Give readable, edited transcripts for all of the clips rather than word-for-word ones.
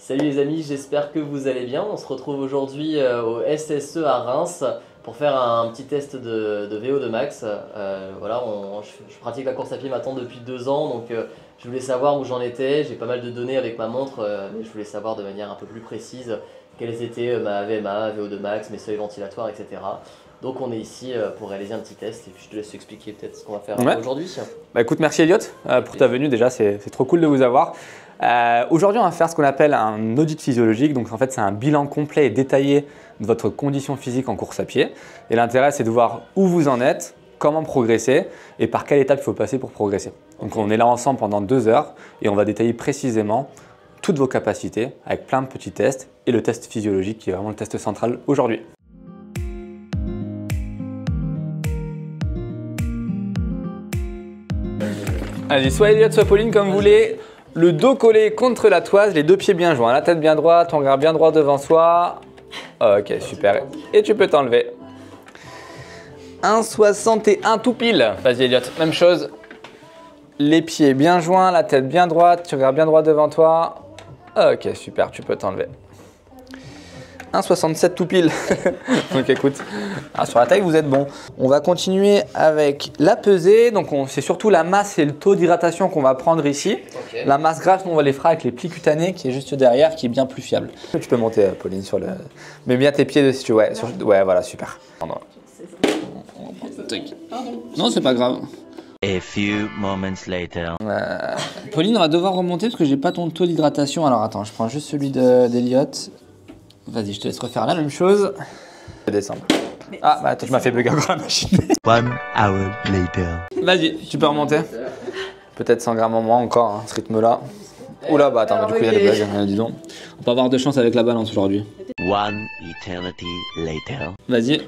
Salut les amis, j'espère que vous allez bien. On se retrouve aujourd'hui au SSE à Reims pour faire un petit test de VO2 max. Voilà, je pratique la course à pied maintenant depuis 2 ans, donc je voulais savoir où j'en étais. J'ai pas mal de données avec ma montre, mais je voulais savoir de manière un peu plus précise quelles étaient ma VMA, VO2 max, mes seuils ventilatoires, etc. Donc on est ici pour réaliser un petit test et puis je te laisse expliquer peut-être ce qu'on va faire aujourd'hui. Bah écoute, merci Elliot pour ta venue, déjà c'est trop cool de vous avoir. Aujourd'hui on va faire ce qu'on appelle un audit physiologique, donc en fait c'est un bilan complet et détaillé de votre condition physique en course à pied. Et l'intérêt c'est de voir où vous en êtes, comment progresser et par quelle étape il faut passer pour progresser. Donc on est là ensemble pendant 2 heures et on va détailler précisément toutes vos capacités avec plein de petits tests et le test physiologique qui est vraiment le test central aujourd'hui. Allez, soit Elliot, soit Pauline, comme vous voulez. Le dos collé contre la toise, les 2 pieds bien joints, la tête bien droite, on regarde bien droit devant soi. Ok, super. Et tu peux t'enlever. 1,61 tout pile. Vas-y Elliot, même chose. Les pieds bien joints, la tête bien droite, tu regardes bien droit devant toi. Ok, super, tu peux t'enlever. 1,67 tout pile. Donc écoute, sur la taille vous êtes bon. On va continuer avec la pesée. Donc c'est surtout la masse et le taux d'hydratation qu'on va prendre ici. Okay. La masse grasse, nous on va les faire avec les plis cutanés qui est juste derrière, qui est bien plus fiable. Tu peux monter Pauline sur le... Mets bien tes pieds dessus, tu vois. Ouais, voilà, super. Pardon. Non, c'est pas grave. A few moments later. Pauline, on va devoir remonter parce que j'ai pas ton taux d'hydratation. Alors attends, je prends juste celui d'Elliot. Vas-y, je te laisse refaire la même chose. Je vais descendre. Ah, bah attends, tu m'as fait bugger encore la machine. 1 hour later. Vas-y, tu peux remonter. Peut-être 100 grammes en moins encore, hein, ce rythme-là. Oula, bah attends, du coup, il y a des blagues, dis donc. On peut avoir de chance avec la balance aujourd'hui. 1 eternity later. Vas-y.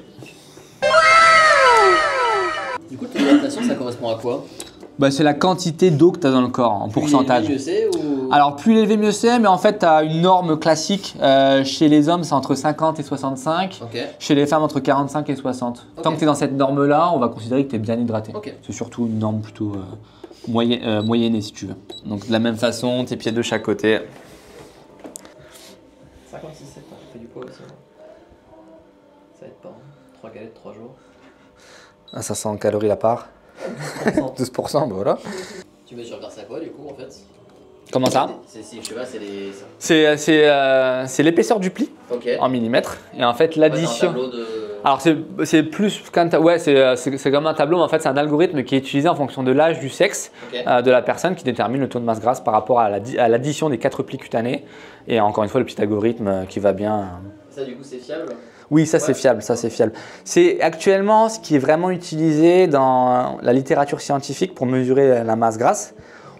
Du coup, l'hydratation, ça correspond à quoi? Bah, c'est la quantité d'eau que tu as dans le corps en pourcentage. Plus élevé, mieux c'est ou... Alors plus élevé mieux c'est, mais en fait tu as une norme classique. Chez les hommes c'est entre 50 et 65, chez les femmes entre 45 et 60. Tant que tu es dans cette norme là, on va considérer que tu es bien hydraté. C'est surtout une norme plutôt moyennée si tu veux. Donc de la même façon, tes pieds de chaque côté. 56, ça fait du poids aussi. Ça va être pas 3 galettes, 3 jours. À 500 calories la part. 12%, bah voilà. Tu mesures grâce à quoi du coup en fait? Comment ça? Je sais pas, c'est l'épaisseur du pli en millimètres. Et en fait l'addition... Alors c'est plus qu'un c'est comme un tableau, mais en fait c'est un algorithme qui est utilisé en fonction de l'âge, du sexe de la personne qui détermine le taux de masse grasse par rapport à l'addition des 4 plis cutanés. Et encore une fois le petit algorithme qui va bien... Ça du coup c'est fiable? Oui, ça c'est fiable, ça c'est fiable. C'est actuellement ce qui est vraiment utilisé dans la littérature scientifique pour mesurer la masse grasse.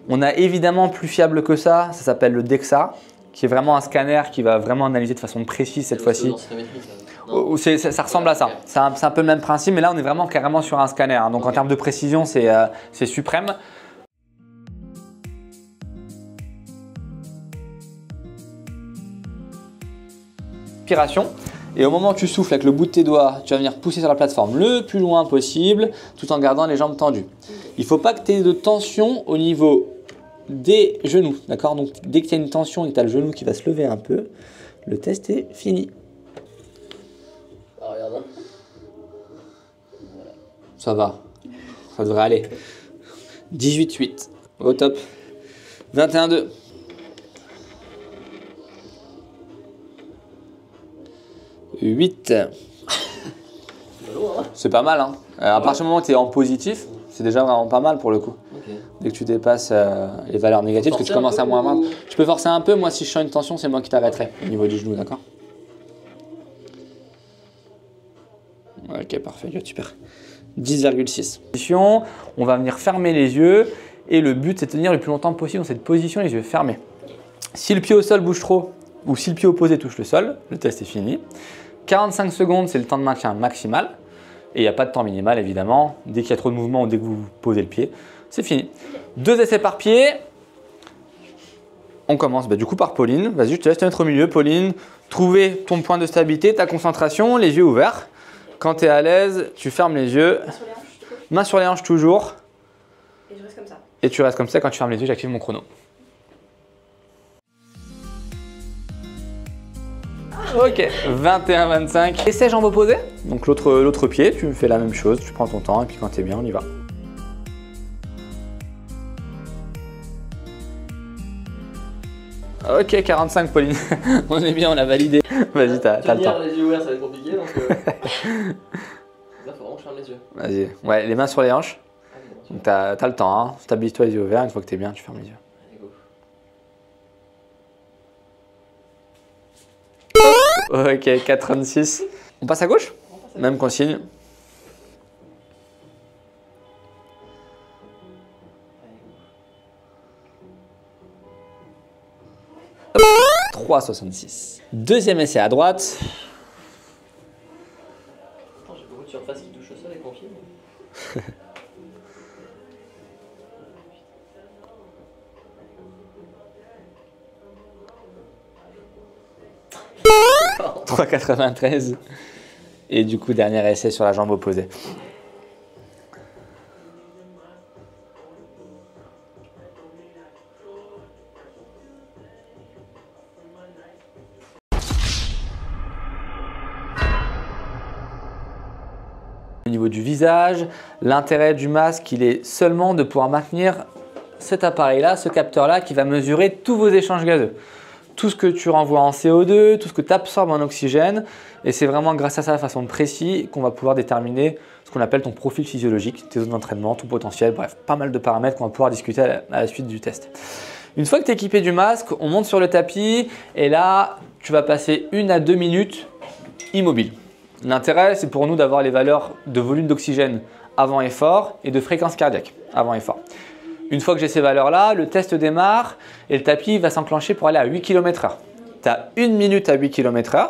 On a évidemment plus fiable que ça s'appelle le DEXA, qui est vraiment un scanner qui va vraiment analyser de façon précise cette fois-ci. Ça ressemble à ça. C'est un peu le même principe, mais là on est vraiment carrément sur un scanner. Donc en termes de précision, c'est suprême. Inspiration. Et au moment où tu souffles avec le bout de tes doigts, tu vas venir pousser sur la plateforme le plus loin possible tout en gardant les jambes tendues. Il ne faut pas que tu aies de tension au niveau des genoux. D'accord? Donc dès qu'il y a une tension et que tu as le genou qui va se lever un peu, le test est fini. Ah, regarde. Voilà. Ça va. Ça devrait aller. 18,8. Au top. 21,2. 8. C'est pas mal, hein. À partir du moment où tu es en positif, c'est déjà vraiment pas mal pour le coup. Dès que tu dépasses les valeurs négatives, parce que tu commences à moins 20. Tu peux forcer un peu, moi si je sens une tension, c'est moi qui t'arrêterai au niveau du genou, d'accord? Ok, parfait, super. 10,6. On va venir fermer les yeux et le but c'est de tenir le plus longtemps possible dans cette position, les yeux fermés. Si le pied au sol bouge trop ou si le pied opposé touche le sol, le test est fini. 45 secondes, c'est le temps de maintien maximal. Et il n'y a pas de temps minimal, évidemment. Dès qu'il y a trop de mouvement ou dès que vous posez le pied, c'est fini. 2 essais par pied. On commence du coup par Pauline. Vas-y, je te laisse te mettre au milieu, Pauline. Trouver ton point de stabilité, ta concentration, les yeux ouverts. Quand tu es à l'aise, tu fermes les yeux. Main sur les hanches toujours. Et je reste comme ça. Et tu restes comme ça. Quand tu fermes les yeux, j'active mon chrono. Ok, 21-25. Essai jambes opposées. Donc l'autre pied, tu fais la même chose, tu prends ton temps et puis quand t'es bien, on y va. Ok, 45 Pauline. On est bien, on a validé. Vas-y, t'as le temps. Les yeux ouverts, ça va être compliqué. Donc, là, faut vraiment que je ferme les yeux. Vas-y, ouais, les mains sur les hanches. Ah, oui, Donc t'as le temps, hein. Stabilise-toi les yeux ouverts, une fois que t'es bien, tu fermes les yeux. Allez, go. Ok, 4,36. On passe à gauche? Même consigne. Hop, 3,66. Deuxième essai à droite. J'ai beaucoup de surface qui touche au sol avec mon pied. 3,93. Et du coup, dernier essai sur la jambe opposée. Au niveau du visage, l'intérêt du masque, il est seulement de pouvoir maintenir cet appareil-là, ce capteur-là qui va mesurer tous vos échanges gazeux. Tout ce que tu renvoies en CO2, tout ce que tu absorbes en oxygène. Et c'est vraiment grâce à ça, de façon précise, qu'on va pouvoir déterminer ce qu'on appelle ton profil physiologique, tes zones d'entraînement, ton potentiel, bref, pas mal de paramètres qu'on va pouvoir discuter à la suite du test. Une fois que tu es équipé du masque, on monte sur le tapis et là, tu vas passer 1 à 2 minutes immobile. L'intérêt, c'est pour nous d'avoir les valeurs de volume d'oxygène avant effort et de fréquence cardiaque avant effort. Une fois que j'ai ces valeurs-là, le test démarre et le tapis va s'enclencher pour aller à 8 km/h. Tu as 1 minute à 8 km/h,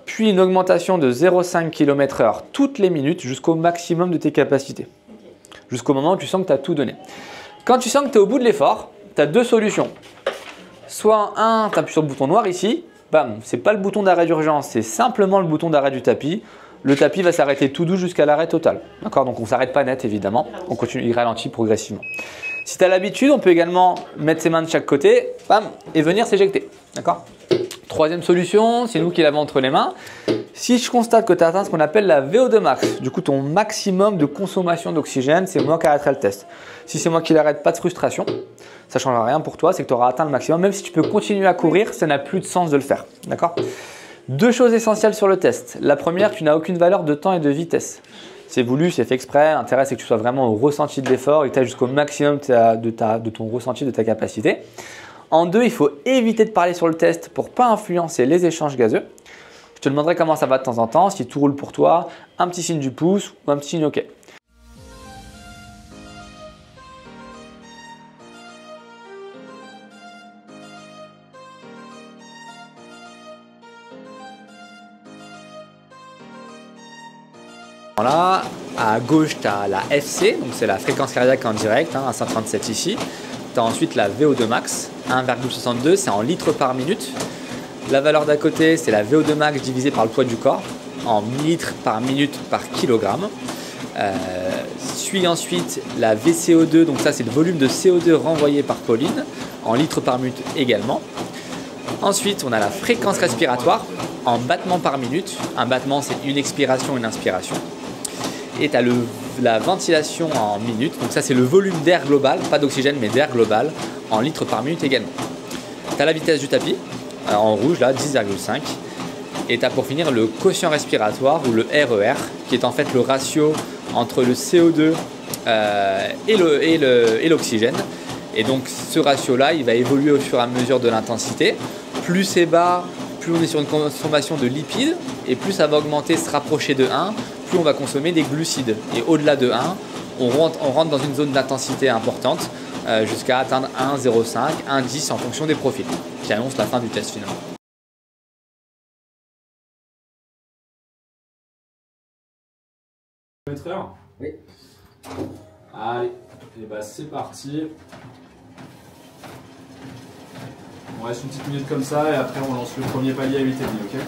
puis une augmentation de 0,5 km/h toutes les minutes jusqu'au maximum de tes capacités. Jusqu'au moment où tu sens que tu as tout donné. Quand tu sens que tu es au bout de l'effort, tu as deux solutions. Soit un, tu appuies sur le bouton noir ici, bam, c'est pas le bouton d'arrêt d'urgence, c'est simplement le bouton d'arrêt du tapis. Le tapis va s'arrêter tout doux jusqu'à l'arrêt total. D'accord? Donc on ne s'arrête pas net évidemment, on continue, il ralentit progressivement. Si tu as l'habitude, on peut également mettre ses mains de chaque côté, bam, et venir s'éjecter. D'accord? Troisième solution, c'est nous qui l'avons entre les mains. Si je constate que tu as atteint ce qu'on appelle la VO2 max, du coup ton maximum de consommation d'oxygène, c'est moi qui arrêterai le test. Si c'est moi qui l'arrête, pas de frustration, ça ne changera rien pour toi, c'est que tu auras atteint le maximum. Même si tu peux continuer à courir, ça n'a plus de sens de le faire. D'accord? Deux choses essentielles sur le test. La première, tu n'as aucune valeur de temps et de vitesse. C'est voulu, c'est fait exprès. L'intérêt, c'est que tu sois vraiment au ressenti de l'effort et que tu ailles jusqu'au maximum de ton ressenti, de ta capacité. En deux, il faut éviter de parler sur le test pour ne pas influencer les échanges gazeux. Je te demanderai comment ça va de temps en temps, si tout roule pour toi, un petit signe du pouce ou un petit signe OK. Voilà, à gauche, tu as la FC, donc c'est la fréquence cardiaque en direct, à 137 ici. Tu as ensuite la VO2 max, 1,62, c'est en litres par minute. La valeur d'à côté, c'est la VO2 max divisée par le poids du corps, en millilitres par minute par kilogramme. Suit ensuite la VCO2, donc ça c'est le volume de CO2 renvoyé par Pauline, en litres par minute également. Ensuite, on a la fréquence respiratoire en battements par minute. Un battement, c'est une expiration, une inspiration. Et tu as la ventilation en minutes. Donc ça, c'est le volume d'air global, pas d'oxygène, mais d'air global, en litres par minute également. Tu as la vitesse du tapis, en rouge, là, 10,5. Et tu as pour finir le quotient respiratoire, ou le RER, qui est en fait le ratio entre le CO2 et l'oxygène. Et donc ce ratio-là, il va évoluer au fur et à mesure de l'intensité. Plus c'est bas, plus on est sur une consommation de lipides, et plus ça va augmenter, se rapprocher de 1, plus on va consommer des glucides. Et au-delà de 1, on rentre dans une zone d'intensité importante, jusqu'à atteindre 1,05, 1,10 en fonction des profils, qui annonce la fin du test finalement. Oui. Allez, et bah c'est parti. On reste une petite minute comme ça et après on lance le premier palier à 8,5, ok?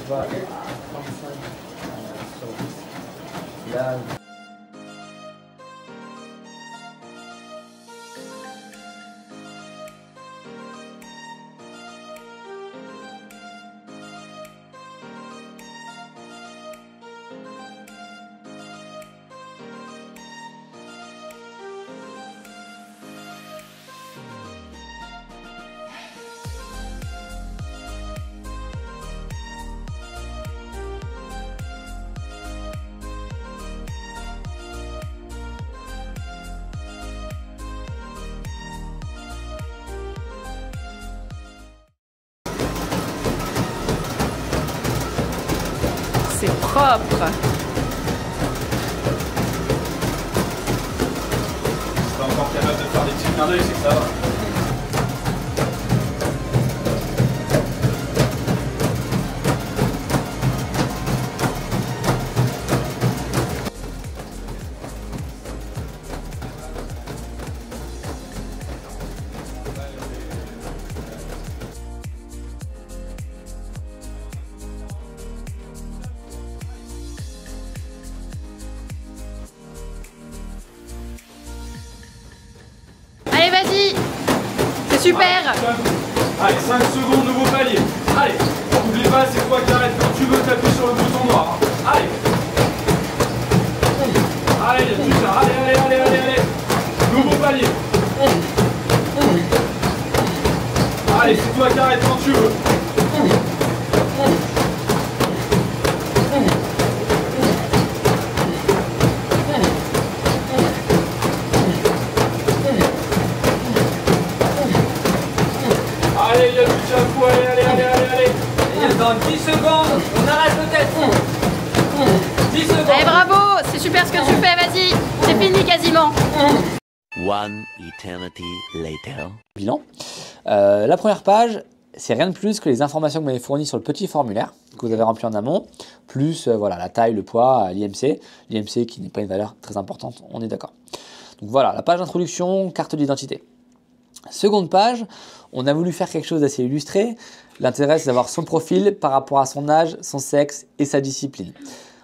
propre. Si t'es encore capable de faire des petits clins d'œil, c'est que ça va. Allez, vas-y. C'est super. Allez, 5 secondes, nouveau palier. Allez, n'oublie pas, c'est toi qui arrêtes quand tu veux taper sur le bouton noir. Allez. Allez, il y a plus ça. Allez. Nouveau palier. Allez, c'est toi qui arrêtes quand tu veux. Allez, il y a plus à coup. Allez. Et dans 10 secondes, on arrête le test. 10 secondes. Allez, bravo. C'est super ce que tu fais, vas-y. C'est fini quasiment. One eternity later. Bilan. La première page, c'est rien de plus que les informations que vous m'avez fournies sur le petit formulaire que vous avez rempli en amont, plus voilà, la taille, le poids, l'IMC. L'IMC qui n'est pas une valeur très importante, on est d'accord. Donc voilà, la page d'introduction, carte d'identité. Seconde page, on a voulu faire quelque chose d'assez illustré. L'intérêt, c'est d'avoir son profil par rapport à son âge, son sexe et sa discipline.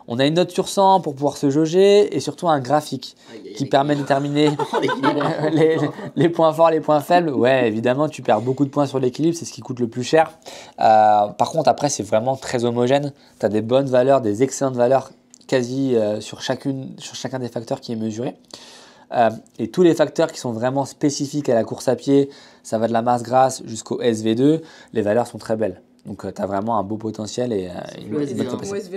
On a une note sur 100 pour pouvoir se jauger et surtout un graphique qui permet de déterminer les points forts, les points faibles. Ouais, évidemment, tu perds beaucoup de points sur l'équilibre, c'est ce qui coûte le plus cher. Par contre, après, c'est vraiment très homogène. Tu as des bonnes valeurs, des excellentes valeurs quasi sur chacun des facteurs qui est mesuré. Et tous les facteurs qui sont vraiment spécifiques à la course à pied, ça va de la masse grasse jusqu'au SV2, les valeurs sont très belles. Donc tu as vraiment un beau potentiel et une bonne capacité.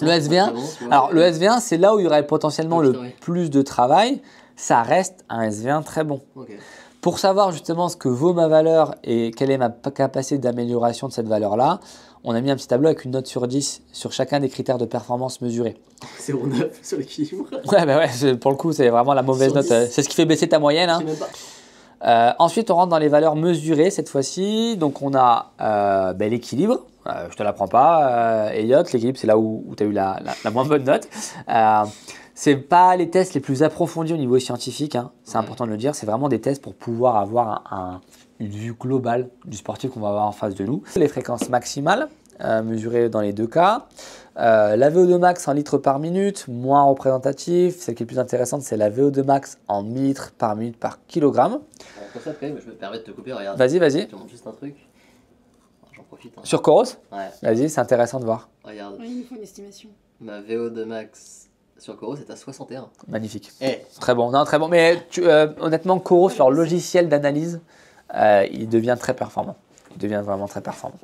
Le SV1, alors le SV1 c'est là où il y aurait potentiellement le plus de travail, ça reste un SV1 très bon. Ok. Pour savoir justement ce que vaut ma valeur et quelle est ma capacité d'amélioration de cette valeur-là, on a mis un petit tableau avec une note sur 10 sur chacun des critères de performance mesurés. 0,9 sur l'équilibre. Ouais, pour le coup, c'est vraiment la mauvaise note. C'est ce qui fait baisser ta moyenne. Hein. Ensuite, on rentre dans les valeurs mesurées cette fois-ci. Donc, on a l'équilibre. Je te l'apprends pas, Elliot. L'équilibre, c'est là où tu as eu la moins bonne note. C'est pas les tests les plus approfondis au niveau scientifique. Hein. C'est important de le dire. C'est vraiment des tests pour pouvoir avoir une vue globale du sportif qu'on va avoir en face de nous. Les fréquences maximales mesurées dans les deux cas. La VO2 max en litres par minute, moins représentatif. Celle qui est plus intéressante, c'est la VO2 max en millilitres par minute par kilogramme. Comme ça, quand même, je me permets de te couper. Regarde. Vas-y. Je te montre juste un truc. J'en profite. Hein. Sur Coros? Ouais. Vas-y, c'est intéressant de voir. Regarde. Oui, il nous faut une estimation. Ma VO2 max sur Coros est à 61. Magnifique. Eh. Très bon. Non, très bon. Mais honnêtement, Coros, leur logiciel d'analyse, il devient très performant. Il devient vraiment très performant.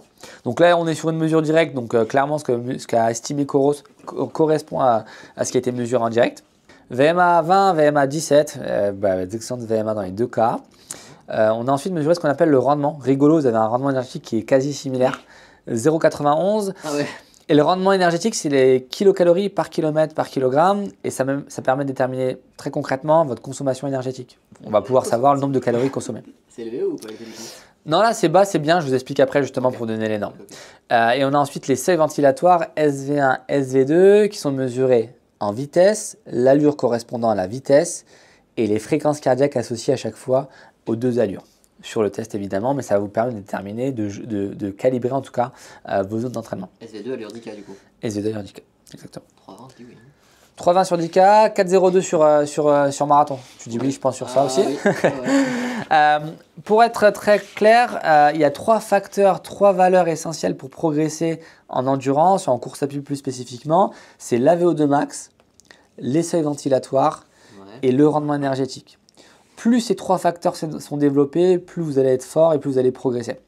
Donc là, on est sur une mesure directe. Donc clairement, ce qu'a estimé Coros correspond à ce qui a été mesuré en direct. VMA 20, VMA 17, d'excellentes VMA dans les deux cas. On a ensuite mesuré ce qu'on appelle le rendement. Rigolo, vous avez un rendement énergétique qui est quasi similaire. 0,91. Ah ouais. Et le rendement énergétique, c'est les kilocalories par kilomètre par kilogramme. Et ça permet de déterminer très concrètement votre consommation énergétique. On va pouvoir savoir le nombre de calories consommées. C'est élevé ou pas élevé? Non, là, c'est bas, c'est bien. Je vous explique après justement pour donner les normes. Et on a ensuite les seuils ventilatoires SV1, SV2 qui sont mesurés en vitesse, l'allure correspondant à la vitesse et les fréquences cardiaques associées à chaque fois aux deux allures. Sur le test évidemment, mais ça va vous permettre de déterminer, de calibrer en tout cas vos zones d'entraînement. SV2 allure 10K du coup. SV2 allure 10K, exactement. 3,20 tu dis oui. 3,20 sur 10K, 4,02 sur marathon. Tu dis oui, je pense sur ça aussi. Oui. Ouais. Pour être très clair, il y a trois facteurs, trois valeurs essentielles pour progresser en endurance, en course à pied plus spécifiquement. C'est la VO2 max, les seuils ventilatoires et le rendement énergétique. Plus ces trois facteurs sont développés, plus vous allez être fort et plus vous allez progresser.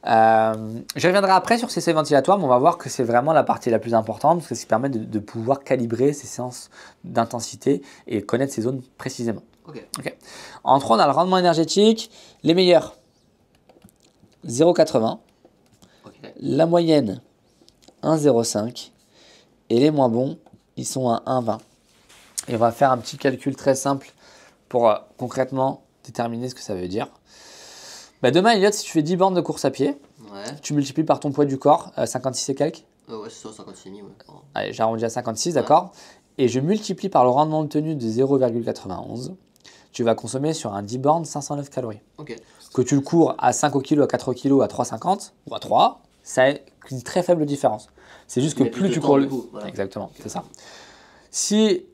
Je reviendrai après sur ces seuils ventilatoires, mais on va voir que c'est vraiment la partie la plus importante parce que ça permet de pouvoir calibrer ces séances d'intensité et connaître ces zones précisément. Okay. En 3, on a le rendement énergétique. Les meilleurs, 0,80. La moyenne, 1,05. Et les moins bons, ils sont à 1,20. Et on va faire un petit calcul très simple pour concrètement déterminer ce que ça veut dire. Bah, demain, Elliot, si tu fais 10 bornes de course à pied, tu multiplies par ton poids du corps, 56 et quelques. Ouais, c'est ça, 56 000. Ouais. Allez, j'arrondis à 56, d'accord. Et je multiplie par le rendement de tenue de 0,91. Tu vas consommer sur un 10 bornes 509 calories. Ok. Que tu le cours à 5 au kilo, à 4 au kilo, à 3,50 ou à 3, ça a une très faible différence. C'est juste que plus tu cours le... Voilà. Exactement, c'est ça. Si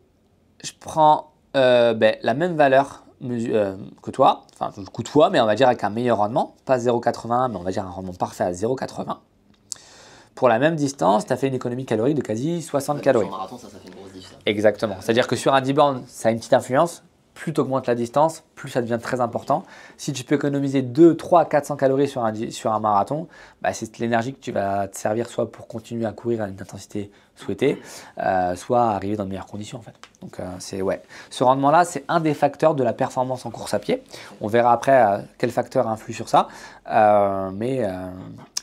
je prends la même valeur que toi, enfin que toi, mais on va dire avec un meilleur rendement, pas 0,80, mais on va dire un rendement parfait à 0,80. Pour la même distance, tu as fait une économie calorique de quasi 60 calories. Sur un marathon, ça fait une grosse différence. Exactement. C'est-à-dire que sur un 10 bornes, ça a une petite influence. Plus tu augmentes la distance, plus ça devient très important. Si tu peux économiser 2, 3, 400 calories sur un marathon, bah, c'est l'énergie que tu vas te servir soit pour continuer à courir à une intensité souhaitée, soit arriver dans de meilleures conditions en fait. Donc ce rendement-là, c'est un des facteurs de la performance en course à pied. On verra après quel facteur influe sur ça, mais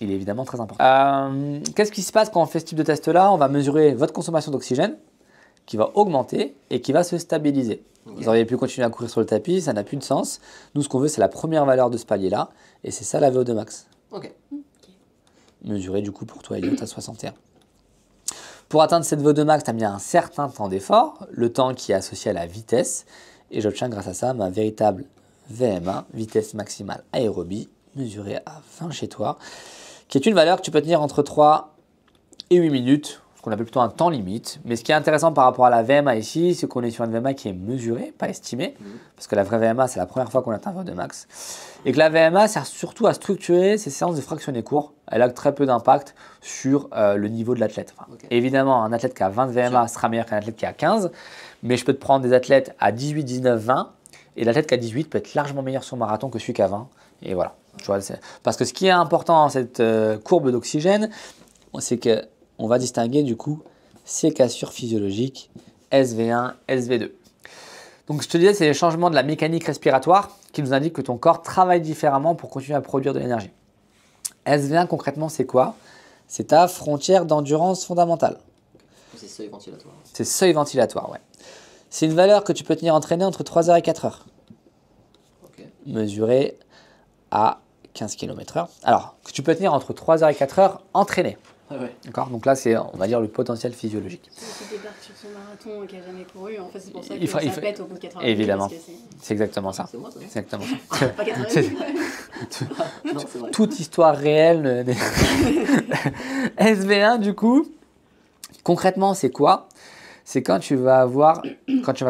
il est évidemment très important. Qu'est-ce qui se passe quand on fait ce type de test-là? On va mesurer votre consommation d'oxygène qui va augmenter et qui va se stabiliser. Vous auriez pu continuer à courir sur le tapis, ça n'a plus de sens. Nous, ce qu'on veut, c'est la première valeur de ce palier-là, et c'est ça la VO2 max. Ok. Mesuré du coup pour toi, Elliot, à 61. Pour atteindre cette VO2 max, tu as mis un certain temps d'effort, le temps qui est associé à la vitesse, et j'obtiens grâce à ça ma véritable VMA, vitesse maximale aérobie, mesurée à 20 chez toi, qui est une valeur que tu peux tenir entre 3 et 8 minutes, ce qu'on appelle plutôt un temps limite. Mais ce qui est intéressant par rapport à la VMA ici, c'est qu'on est sur une VMA qui est mesurée, pas estimée, parce que la vraie VMA, c'est la première fois qu'on atteint VO2 max. Et que la VMA sert surtout à structurer ces séances de fractionnés courts. Elle a très peu d'impact sur le niveau de l'athlète. Enfin, évidemment, un athlète qui a 20 de VMA sera meilleur qu'un athlète qui a 15, mais je peux te prendre des athlètes à 18, 19, 20, et l'athlète qui a 18 peut être largement meilleur sur marathon que celui qui a 20. Et voilà. Tu vois, parce que ce qui est important dans cette courbe d'oxygène, c'est que on va distinguer du coup ces cassures physiologiques SV1, SV2. Donc je te disais, c'est les changements de la mécanique respiratoire qui nous indiquent que ton corps travaille différemment pour continuer à produire de l'énergie. SV1 concrètement, c'est quoi? C'est ta frontière d'endurance fondamentale. C'est seuil ventilatoire. C'est seuil ventilatoire, ouais. C'est une valeur que tu peux tenir entraînée entre 3 heures et 4 heures. Okay. Mesurée à 15 km/h. Alors, que tu peux tenir entre 3 heures et 4 heures entraînée. Ouais. D'accord. Donc là, c'est, on va dire, le potentiel physiologique. Celui qui débarque sur son marathon et qui n'a jamais couru, en fait, c'est pour ça que Il ça pète au bout de 80 minutes. Évidemment. C'est exactement ça. C'est moi, ça. C'est exactement ça. Pas 80 C'est- minutes. Non, c'est vrai. Toute histoire réelle. SV1, du coup, concrètement, c'est quoi? C'est quand tu vas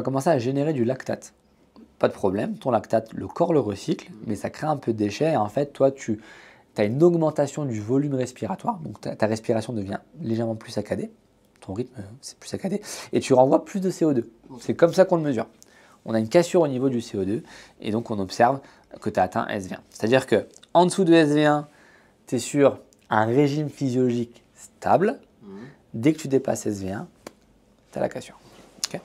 commencer à générer du lactate. Pas de problème, ton lactate, le corps le recycle, mais ça crée un peu de déchets. Et en fait, toi, tu as une augmentation du volume respiratoire, donc ta respiration devient légèrement plus saccadée. Ton rythme, c'est plus saccadé. Et tu renvoies plus de CO2. C'est comme ça qu'on le mesure. On a une cassure au niveau du CO2 et donc on observe que tu as atteint SV1. C'est-à-dire qu'en dessous de SV1, tu es sur un régime physiologique stable. Dès que tu dépasses SV1, tu as la cassure. Okay.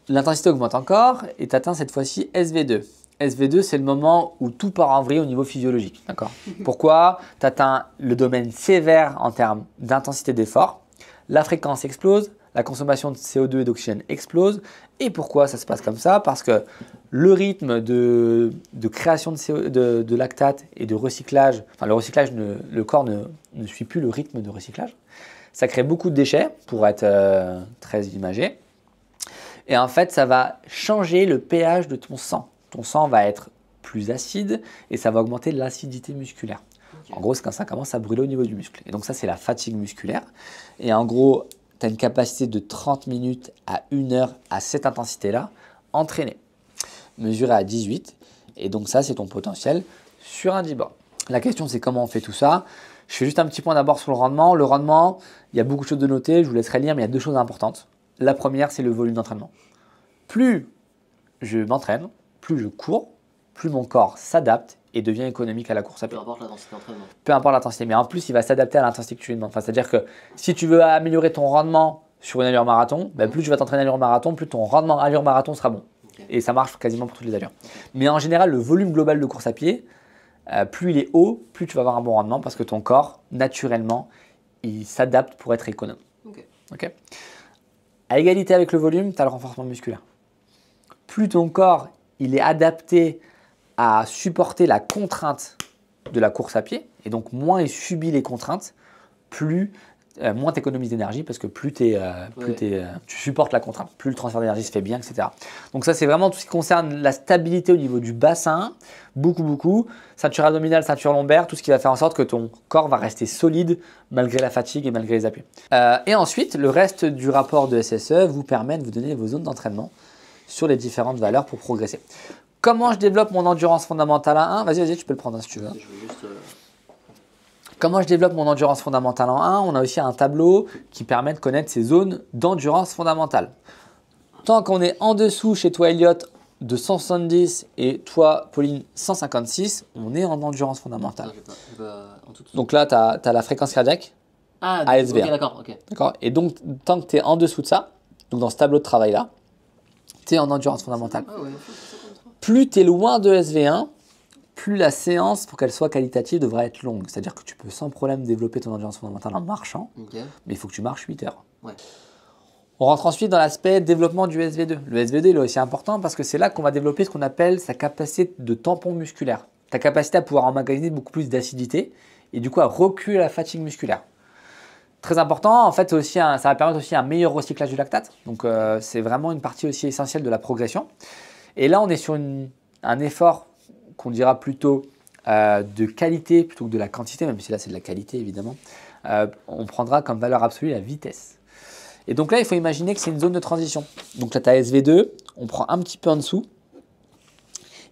L'intensité augmente encore et tu atteins cette fois-ci SV2. SV2, c'est le moment où tout part en vrille au niveau physiologique. D'accord. Pourquoi? Tu atteins le domaine sévère en termes d'intensité d'effort. La fréquence explose, la consommation de CO2 et d'oxygène explose. Et pourquoi ça se passe comme ça? Parce que le rythme de création de lactate et de recyclage, enfin le recyclage, le corps ne suit plus le rythme de recyclage. Ça crée beaucoup de déchets pour être très imagé. Et en fait, ça va changer le pH de ton sang. Ton sang va être plus acide et ça va augmenter l'acidité musculaire. Okay. En gros, c'est quand ça commence à brûler au niveau du muscle. Et donc ça, c'est la fatigue musculaire. Et en gros, tu as une capacité de 30 minutes à 1 heure à cette intensité-là, entraînée, mesurée à 18. Et donc ça, c'est ton potentiel sur un 10 bornes. La question, c'est comment on fait tout ça? Je fais juste un petit point d'abord sur le rendement. Le rendement, il y a beaucoup de choses de noter, je vous laisserai lire, mais il y a 2 choses importantes. La première, c'est le volume d'entraînement. Plus je m'entraîne, plus je cours, plus mon corps s'adapte et devient économique à la course à pied. Peu importe l'intensité d'entraînement. Peu importe l'intensité, mais en plus, il va s'adapter à l'intensité que tu lui demandes. Enfin, c'est-à-dire que si tu veux améliorer ton rendement sur une allure marathon, plus tu vas t'entraîner à allure marathon, plus ton rendement à allure marathon sera bon. Okay. Et ça marche quasiment pour toutes les allures. Okay. Mais en général, le volume global de course à pied, plus il est haut, plus tu vas avoir un bon rendement parce que ton corps, naturellement, il s'adapte pour être économe. Ok. Ok. À égalité avec le volume, tu as le renforcement musculaire. Plus ton corps il est adapté à supporter la contrainte de la course à pied, et donc moins il subit les contraintes, moins tu économises d'énergie parce que plus tu supportes la contrainte, plus le transfert d'énergie se fait bien, etc. Donc ça, c'est vraiment tout ce qui concerne la stabilité au niveau du bassin, beaucoup, ceinture abdominale, ceinture lombaire, tout ce qui va faire en sorte que ton corps va rester solide malgré la fatigue et malgré les appuis. Et ensuite, le reste du rapport de SSE vous permet de vous donner vos zones d'entraînement sur les différentes valeurs pour progresser. Comment je développe mon endurance fondamentale à 1 ? Vas-y, tu peux le prendre hein, si tu veux. Je veux juste, Comment je développe mon endurance fondamentale en 1 ? On a aussi un tableau qui permet de connaître ces zones d'endurance fondamentale. Tant qu'on est en dessous chez toi, Elliot, de 170 et toi, Pauline, 156, on est en endurance fondamentale. Donc là, tu as la fréquence cardiaque, ASV. Ok, d'accord. D'accord. Et donc, tant que tu es en dessous de ça, donc dans ce tableau de travail-là, tu es en endurance fondamentale. Ah ouais, Plus tu es loin de SV1, plus la séance, pour qu'elle soit qualitative, devrait être longue. C'est-à-dire que tu peux sans problème développer ton endurance fondamentale en marchant, mais il faut que tu marches 8 heures. Ouais. On rentre ensuite dans l'aspect développement du SV2. Le SV2 il est aussi important parce que c'est là qu'on va développer ce qu'on appelle sa capacité de tampon musculaire. Ta capacité à pouvoir emmagasiner beaucoup plus d'acidité et du coup à reculer la fatigue musculaire. Très important, en fait, aussi ça va permettre aussi un meilleur recyclage du lactate. Donc c'est vraiment une partie aussi essentielle de la progression. Et là, on est sur un effort qu'on dira plutôt de qualité plutôt que de la quantité, même si là c'est de la qualité évidemment. On prendra comme valeur absolue la vitesse. Et donc là, il faut imaginer que c'est une zone de transition. Donc là, tu as SV2, on prend un petit peu en dessous.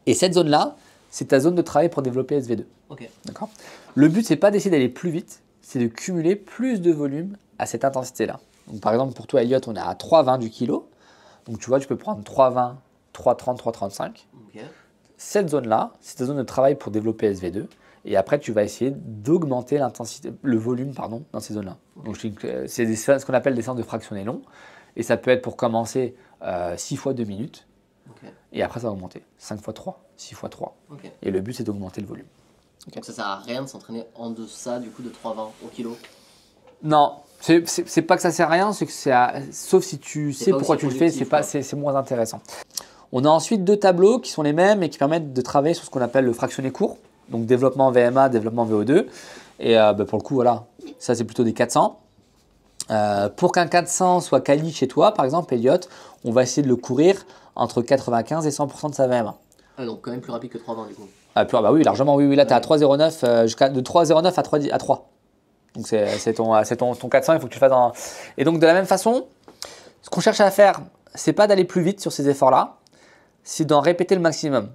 Et cette zone-là, c'est ta zone de travail pour développer SV2. Ok. D'accord ? Le but, c'est pas d'essayer d'aller plus vite, c'est de cumuler plus de volume à cette intensité-là. Donc par exemple, pour toi, Elliot, on est à 3,20 du kilo. Donc tu vois, tu peux prendre 3,20, 3,30, 3,35. Ok. Cette zone-là, c'est ta zone de travail pour développer SV2. Et après, tu vas essayer d'augmenter l'intensité, le volume dans ces zones-là. Donc, c'est ce qu'on appelle des séances de fractionnés longs. Et ça peut être pour commencer 6 fois 2 minutes. Okay. Et après, ça va augmenter. 5 fois 3, 6 fois 3. Okay. Et le but, c'est d'augmenter le volume. Okay. Donc ça sert à rien de s'entraîner en deçà du coup de 3,20 au kilo. Non, c'est pas que ça sert à rien, c'est que sauf si tu sais pourquoi tu le fais, c'est moins intéressant. On a ensuite 2 tableaux qui sont les mêmes et qui permettent de travailler sur ce qu'on appelle le fractionné court. Donc développement VMA, développement VO2. Et pour le coup, voilà, ça c'est plutôt des 400. Pour qu'un 400 soit quali chez toi, par exemple, Elliot, on va essayer de le courir entre 95 et 100% de sa VMA. Ah, donc quand même plus rapide que 3,20 du coup. Bah oui, largement, oui. Là, tu es à 3,09, de 3,09 à 3. Donc c'est ton 400, il faut que tu le fasses en... Et donc de la même façon, ce qu'on cherche à faire, c'est pas d'aller plus vite sur ces efforts-là, c'est d'en répéter le maximum.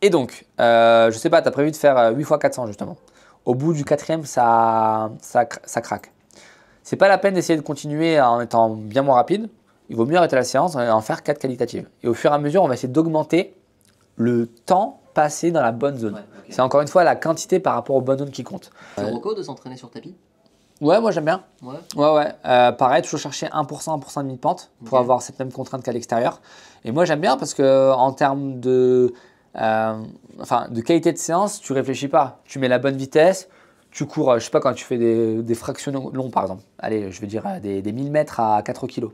Et donc, je sais pas, tu as prévu de faire 8 fois 400 justement. Au bout du 4e, ça craque. C'est pas la peine d'essayer de continuer en étant bien moins rapide. Il vaut mieux arrêter la séance et en faire 4 qualitatives. Et au fur et à mesure, on va essayer d'augmenter le temps passé dans la bonne zone. Ouais, okay. C'est encore une fois la quantité par rapport aux bonnes zones qui comptent. C'est reco de s'entraîner sur tapis? Ouais, moi j'aime bien. Ouais. Pareil, toujours chercher 1% demi-pente pour avoir cette même contrainte qu'à l'extérieur. Et moi j'aime bien parce que en termes de qualité de séance, tu réfléchis pas. Tu mets la bonne vitesse, tu cours, je sais pas, quand tu fais des fractions longs par exemple. Allez, je vais dire des 1000 mètres à 4 kg.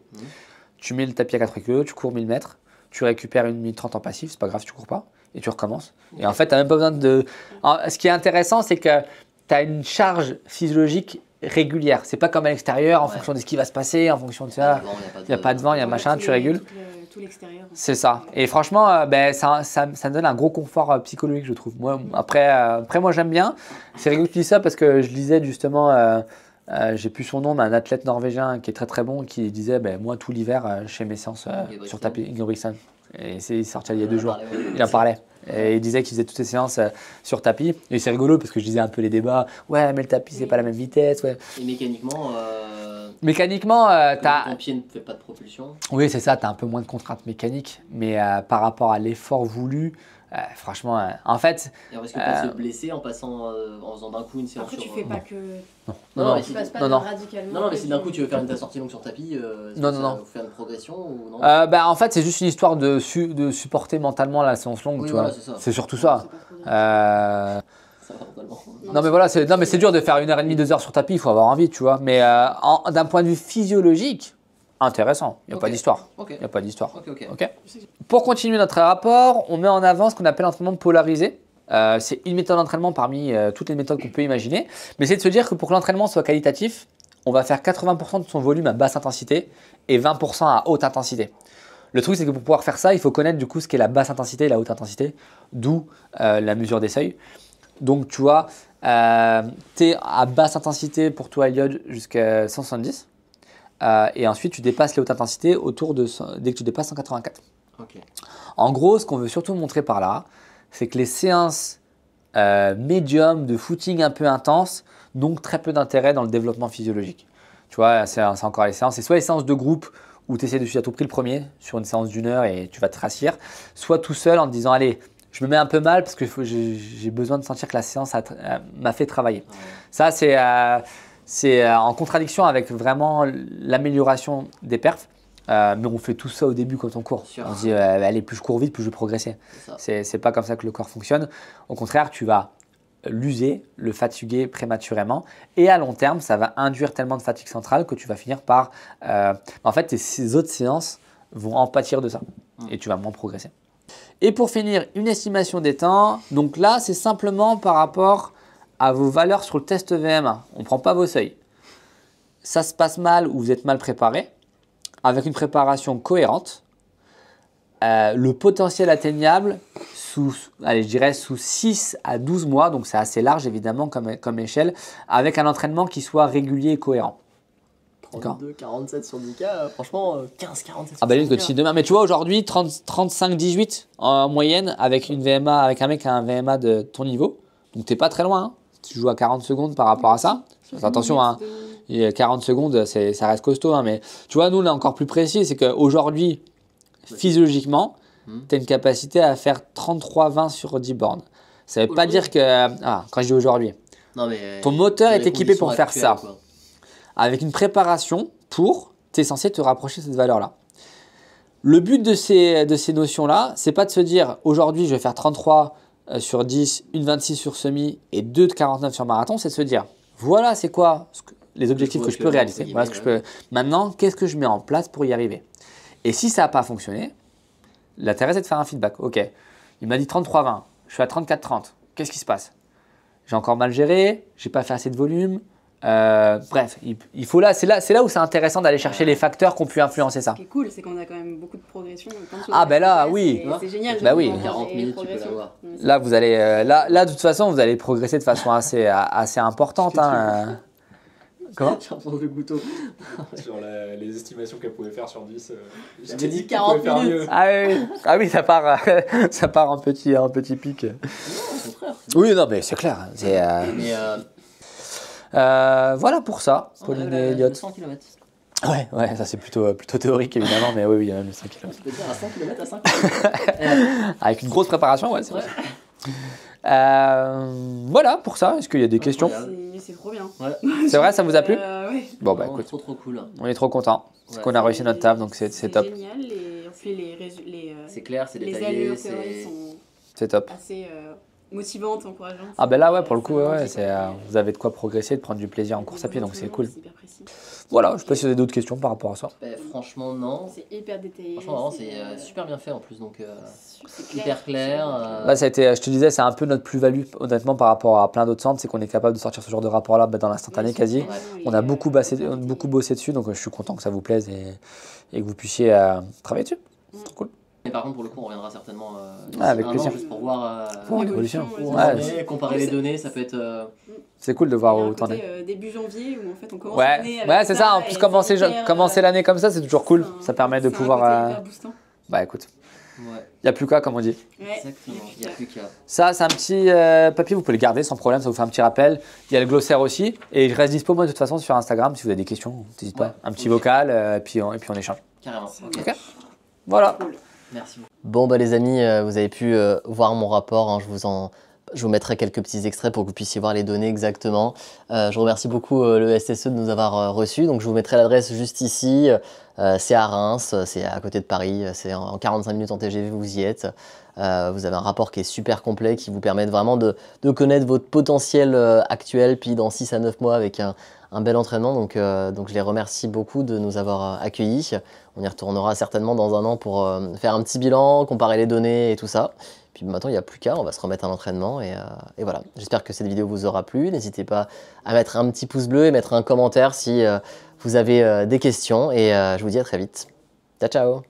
Tu mets le tapis à 4 kg, tu cours 1000 mètres, tu récupères 1 minute 30 en passif, c'est pas grave si tu cours pas, et tu recommences. Et en fait, tu n'as même pas besoin de... Ce qui est intéressant, c'est que tu as une charge physiologique régulière. C'est pas comme à l'extérieur, en fonction de ce qui va se passer, en fonction de ça. Il n'y a pas de vent, il y a machin, tu régules. Tout l'extérieur. C'est ça. Et franchement, ça me donne un gros confort psychologique, je trouve. Moi, après moi, j'aime bien. C'est rigolo que tu dis ça parce que je lisais justement, j'ai plus son nom, mais un athlète norvégien qui est très très bon qui disait, moi, tout l'hiver, je fais mes séances sur tapis, Ingebrigtsen. Et il est sorti il y a 2 jours. Il en parlait. Et il disait qu'il faisait toutes ses séances sur tapis. Et c'est rigolo parce que je disais un peu les débats. Ouais, mais le tapis, c'est pas la même vitesse. Ouais. Et mécaniquement, ton pied ne fait pas de propulsion. Oui, c'est ça. Tu as un peu moins de contraintes mécaniques. Mais par rapport à l'effort voulu, franchement, en fait. Et est-ce que tu peux se blesser en passant, en faisant d'un coup une séance? Après, tu fais pas que. Non, tu passes pas radicalement. Non, mais si d'un coup tu veux faire une sortie longue sur tapis, non. faire une progression ou non? En fait, c'est juste une histoire de supporter mentalement la séance longue. Oui, tu voilà, vois. c'est ça. C'est surtout ça. totalement. Non mais voilà, non mais c'est dur de faire 1h30, 2 heures sur tapis, il faut avoir envie, tu vois. Mais d'un point de vue physiologique, intéressant. Il n'y a pas d'histoire. Ok. Il n'y a pas d'histoire. Ok. Ok. Pour continuer notre rapport, on met en avant ce qu'on appelle l'entraînement polarisé. C'est une méthode d'entraînement parmi toutes les méthodes qu'on peut imaginer. Mais c'est de se dire que pour que l'entraînement soit qualitatif, on va faire 80% de son volume à basse intensité et 20% à haute intensité. Le truc, c'est que pour pouvoir faire ça, il faut connaître du coup ce qu'est la basse intensité et la haute intensité, d'où la mesure des seuils. Donc tu vois, tu es à basse intensité pour toi, Eliud, jusqu'à 170. Et ensuite, tu dépasses les hautes intensités dès que tu dépasses 184. Ok. En gros, ce qu'on veut surtout montrer par là, c'est que les séances médium de footing un peu intenses n'ont très peu d'intérêt dans le développement physiologique. Tu vois, c'est encore les séances. C'est soit les séances de groupe où tu essaies de suivre à tout prix le premier sur une séance d'1 heure et tu vas te rassir, soit tout seul en te disant allez, je me mets un peu mal parce que j'ai besoin de sentir que la séance m'a fait travailler. Ouais. Ça, c'est en contradiction avec vraiment l'amélioration des perfs. Mais on fait tout ça au début quand on court. On se dit, allez, plus je cours vite, plus je vais progresser. C'est pas comme ça que le corps fonctionne. Au contraire, tu vas l'user, le fatiguer prématurément. Et à long terme, ça va induire tellement de fatigue centrale que tu vas finir par… en fait, ces autres séances vont en pâtir de ça. Et tu vas moins progresser. Et pour finir, une estimation des temps. Donc là, c'est simplement par rapport à vos valeurs sur le test VMA. On ne prend pas vos seuils. Ça se passe mal ou vous êtes mal préparé. Avec une préparation cohérente, le potentiel atteignable je dirais sous 6 à 12 mois, donc c'est assez large évidemment comme échelle, avec un entraînement qui soit régulier et cohérent. 32, 47 sur 10K, franchement 15, 47 sur 10K. Ah bah lui, que demain. Mais tu vois aujourd'hui 35, 18 en moyenne avec une VMA, avec un mec qui a un VMA de ton niveau, donc t'es pas très loin, hein. Tu joues à 40 secondes par rapport à ça. Attention, hein. Et 40 secondes, ça reste costaud. Hein, mais tu vois, nous, on est encore plus précis. C'est qu'aujourd'hui, physiologiquement, tu as une capacité à faire 33-20 sur 10 bornes. Ça ne veut pas dire que… quand je dis aujourd'hui. Ton moteur est équipé pour faire ça. Quoi. Avec une préparation tu es censé te rapprocher de cette valeur-là. Le but de ces notions-là, c'est pas de se dire aujourd'hui, je vais faire 33 sur 10, une 26 sur semi et 2 de 49 sur marathon. C'est de se dire, voilà, c'est quoi les objectifs que je peux réaliser. Voilà ce que je peux… Maintenant, qu'est-ce que je mets en place pour y arriver? Et si ça n'a pas fonctionné, l'intérêt c'est de faire un feedback. Ok, il m'a dit 33-20, je suis à 34-30. Qu'est-ce qui se passe? J'ai encore mal géré, j'ai pas fait assez de volume. Bref, il faut c'est là où c'est intéressant d'aller chercher les facteurs qui ont pu influencer ça. Ce qui est cool, c'est qu'on a quand même beaucoup de progression. Oui. C'est génial. Bah oui. 40 minutes, tu peux l'avoir. Là, vous allez, là, de toute façon, vous allez progresser de façon assez importante. Hein. Comment? J'ai l'impression de couteau. Sur les estimations qu'elle pouvait faire sur 10. J'avais dit 40 minutes. Ah oui, ça part, ça part en petit pic. Non, au contraire. Oui, non, mais c'est clair. Voilà pour ça, Pauline et Eliott. 100 km. Ouais, ça c'est plutôt théorique évidemment, mais oui, il y a même le 5 km. Tu peux dire à 100 km à 5 km. Avec une grosse préparation, ouais, c'est vrai. Voilà pour ça. Est-ce qu'il y a des questions? C'est trop bien. Ouais. C'est vrai, ça vous a plu? Ouais. Bon, bah écoute, trop cool. on est trop content parce qu'on a réussi notre taf, donc c'est top. C'est génial. Et on fait les c'est clair, c'est détaillé. Les allures théoriques sont c'est top. assez motivantes, encourageantes. Ah ben là, ouais, pour le coup, vous avez de quoi progresser, de prendre du plaisir en course à pied, donc c'est cool. C'est hyper précis. Voilà, je ne sais pas si vous avez d'autres questions par rapport à ça. Franchement, non. C'est hyper détaillé. Franchement, c'est super bien fait en plus, donc hyper clair. Là, ça a été, je te disais, c'est un peu notre plus-value, honnêtement, par rapport à plein d'autres centres, c'est qu'on est capable de sortir ce genre de rapport-là dans l'instantané quasi. On a beaucoup bossé dessus, donc je suis content que ça vous plaise et que vous puissiez travailler dessus. C'est trop cool. Mais par contre, pour le coup, on reviendra certainement avec plaisir. Juste pour voir l'évolution. Comparer les données, ça peut être… C'est cool de voir où t'en es. Début janvier, où en fait on commence l'année avec c'est ça. En plus, commencer l'année comme ça, c'est toujours cool. Ça permet de pouvoir… Bah écoute, il n'y a plus qu'à, comme on dit. Exactement, il n'y a plus qu'à. Ça, c'est un petit papier, vous pouvez le garder sans problème, ça vous fait un petit rappel. Il y a le glossaire aussi. Et je reste dispo, moi, de toute façon, sur Instagram. Si vous avez des questions, n'hésitez pas. Un petit vocal, et puis on échange. Carrément. Ok. Voilà. Merci beaucoup. Bon, bah les amis, vous avez pu voir mon rapport. Hein, je vous en Je vous mettrai quelques petits extraits pour que vous puissiez voir les données exactement. Je remercie beaucoup le SSE de nous avoir reçus. Donc je vous mettrai l'adresse juste ici. C'est à Reims, c'est à côté de Paris. C'est en 45 minutes en TGV, vous y êtes. Vous avez un rapport qui est super complet, qui vous permet vraiment de connaître votre potentiel actuel, puis dans 6 à 9 mois avec un bel entraînement. Donc je les remercie beaucoup de nous avoir accueillis. On y retournera certainement dans un an pour faire un petit bilan, comparer les données et tout ça. Puis maintenant, il n'y a plus qu'à, on va se remettre à l'entraînement et voilà. J'espère que cette vidéo vous aura plu. N'hésitez pas à mettre un petit pouce bleu et mettre un commentaire si vous avez des questions. Et je vous dis à très vite. Ciao, ciao!